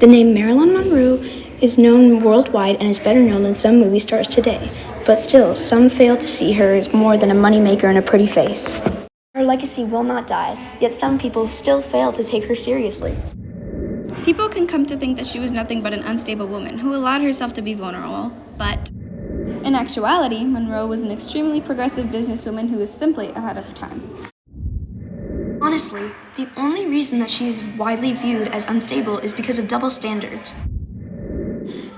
The name Marilyn Monroe is known worldwide and is better known than some movie stars today, but still, some fail to see her as more than a moneymaker and a pretty face. Her legacy will not die, yet some people still fail to take her seriously. People can come to think that she was nothing but an unstable woman who allowed herself to be vulnerable, but in actuality, Monroe was an extremely progressive businesswoman who was simply ahead of her time. Honestly, the only reason that she is widely viewed as unstable is because of double standards.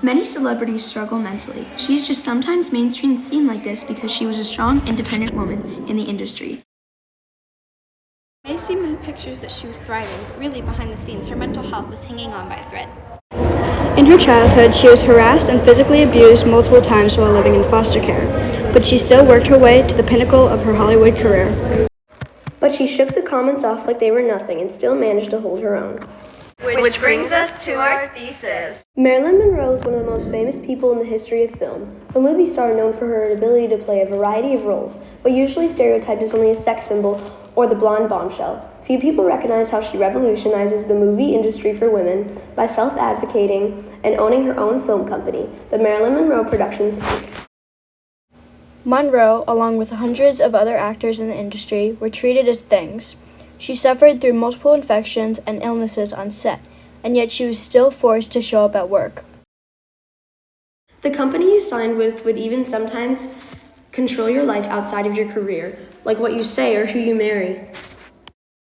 Many celebrities struggle mentally. She's just sometimes mainstream seen like this because she was a strong, independent woman in the industry. It may seem in the pictures that she was thriving, but really behind the scenes, her mental health was hanging on by a thread. In her childhood, she was harassed and physically abused multiple times while living in foster care, but she still worked her way to the pinnacle of her Hollywood career. But she shook the comments off like they were nothing and still managed to hold her own. Which brings us to our thesis. Marilyn Monroe is one of the most famous people in the history of film, a movie star known for her ability to play a variety of roles, but usually stereotyped as only a sex symbol or the blonde bombshell. Few people recognize how she revolutionizes the movie industry for women by self-advocating and owning her own film company, the Marilyn Monroe Productions, Inc. Monroe, along with hundreds of other actors in the industry, were treated as things. She suffered through multiple infections and illnesses on set, and yet she was still forced to show up at work. The company you signed with would even sometimes control your life outside of your career, like what you say or who you marry.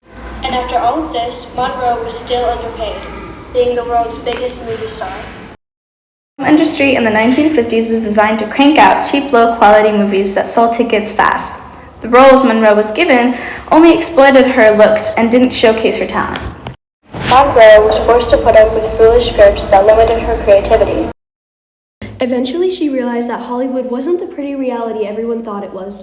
And after all of this, Monroe was still underpaid, being the world's biggest movie star. The film industry in the 1950s was designed to crank out cheap, low-quality movies that sold tickets fast. The roles Monroe was given only exploited her looks and didn't showcase her talent. Monroe was forced to put up with foolish scripts that limited her creativity. Eventually, she realized that Hollywood wasn't the pretty reality everyone thought it was.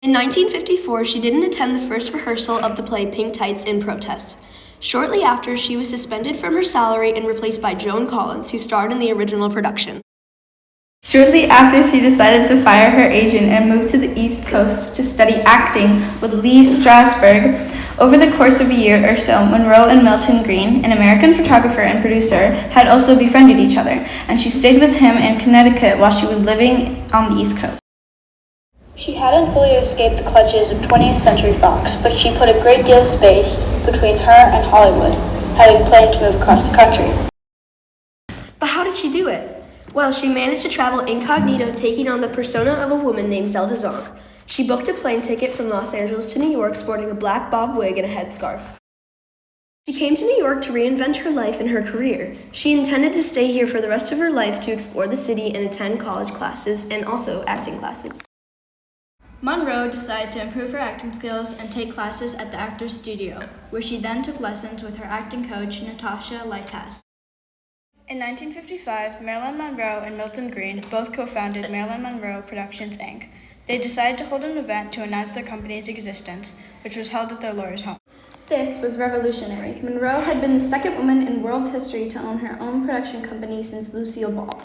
In 1954, she didn't attend the first rehearsal of the play Pink Tights in protest. Shortly after, she was suspended from her salary and replaced by Joan Collins, who starred in the original production. Shortly after, she decided to fire her agent and move to the East Coast to study acting with Lee Strasberg. Over the course of a year or so, Monroe and Milton Green, an American photographer and producer, had also befriended each other, and she stayed with him in Connecticut while she was living on the East Coast. She hadn't fully escaped the clutches of 20th Century Fox, but she put a great deal of space between her and Hollywood, having planned to move across the country. But how did she do it? Well, she managed to travel incognito, taking on the persona of a woman named Zelda Zonk. She booked a plane ticket from Los Angeles to New York sporting a black bob wig and a headscarf. She came to New York to reinvent her life and her career. She intended to stay here for the rest of her life to explore the city and attend college classes and also acting classes. Monroe decided to improve her acting skills and take classes at the Actors Studio, where she then took lessons with her acting coach, Natasha Lighthouse. In 1955, Marilyn Monroe and Milton Green both co-founded Marilyn Monroe Productions, Inc. They decided to hold an event to announce their company's existence, which was held at their lawyer's home. This was revolutionary. Monroe had been the second woman in world's history to own her own production company since Lucille Ball.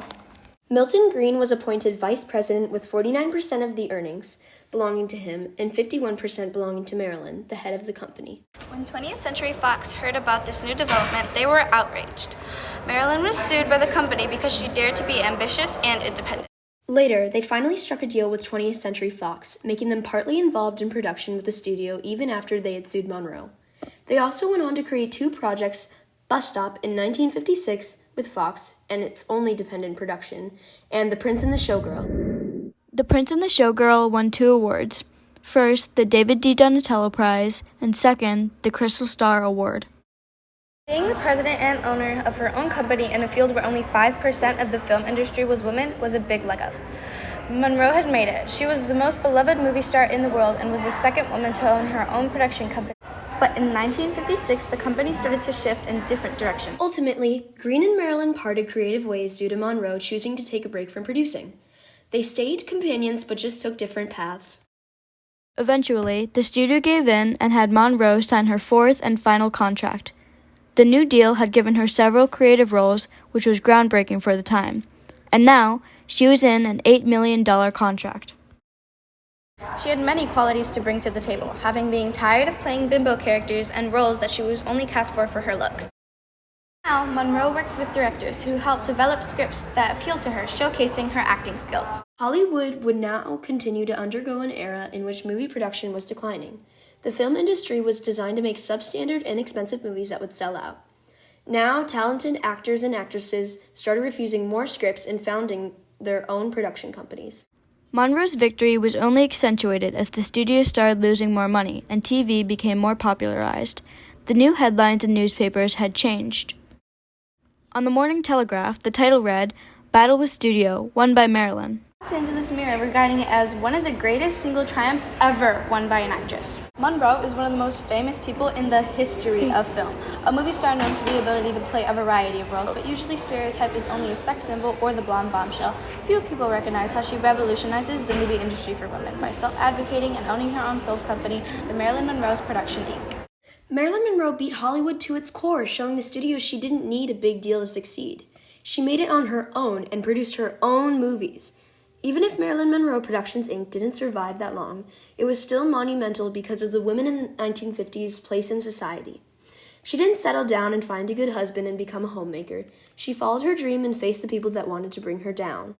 Milton Green was appointed vice president with 49% of the earnings belonging to him and 51% belonging to Marilyn, the head of the company. When 20th Century Fox heard about this new development, they were outraged. Marilyn was sued by the company because she dared to be ambitious and independent. Later, they finally struck a deal with 20th Century Fox, making them partly involved in production with the studio even after they had sued Monroe. They also went on to create two projects, Bus Stop in 1956 with Fox and its only dependent production, and The Prince and the Showgirl. The Prince and the Showgirl won 2 awards. First, the David D. Donatello Prize, and second, the Crystal Star Award. Being the president and owner of her own company in a field where only 5% of the film industry was women was a big leg up. Monroe had made it. She was the most beloved movie star in the world and was the second woman to own her own production company. But in 1956, the company started to shift in different directions. Ultimately, Green and Marilyn parted creative ways due to Monroe choosing to take a break from producing. They stayed companions but just took different paths. Eventually, the studio gave in and had Monroe sign her 4th and final contract. The new deal had given her several creative roles, which was groundbreaking for the time. And now, she was in an $8 million contract. She had many qualities to bring to the table, having been tired of playing bimbo characters and roles that she was only cast for her looks. Now, Monroe worked with directors who helped develop scripts that appealed to her, showcasing her acting skills. Hollywood would now continue to undergo an era in which movie production was declining. The film industry was designed to make substandard, inexpensive movies that would sell out. Now, talented actors and actresses started refusing more scripts and founding their own production companies. Monroe's victory was only accentuated as the studio started losing more money and TV became more popularized. The new headlines in newspapers had changed. On the Morning Telegraph, the title read, "Battle with Studio, won by Marilyn." Los Angeles Mirror regarding it as one of the greatest single triumphs ever won by an actress. Monroe is one of the most famous people in the history of film. A movie star known for the ability to play a variety of roles, but usually stereotyped as only a sex symbol or the blonde bombshell. Few people recognize how she revolutionizes the movie industry for women by self-advocating and owning her own film company, the Marilyn Monroe's Production, Inc. Marilyn Monroe beat Hollywood to its core, showing the studios she didn't need a big deal to succeed. She made it on her own and produced her own movies. Even if Marilyn Monroe Productions, Inc. didn't survive that long, it was still monumental because of the women in the 1950s' place in society. She didn't settle down and find a good husband and become a homemaker. She followed her dream and faced the people that wanted to bring her down.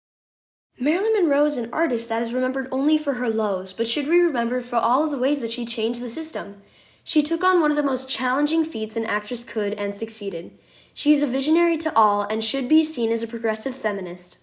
Marilyn Monroe is an artist that is remembered only for her lows, but should be remembered for all of the ways that she changed the system. She took on one of the most challenging feats an actress could and succeeded. She is a visionary to all and should be seen as a progressive feminist.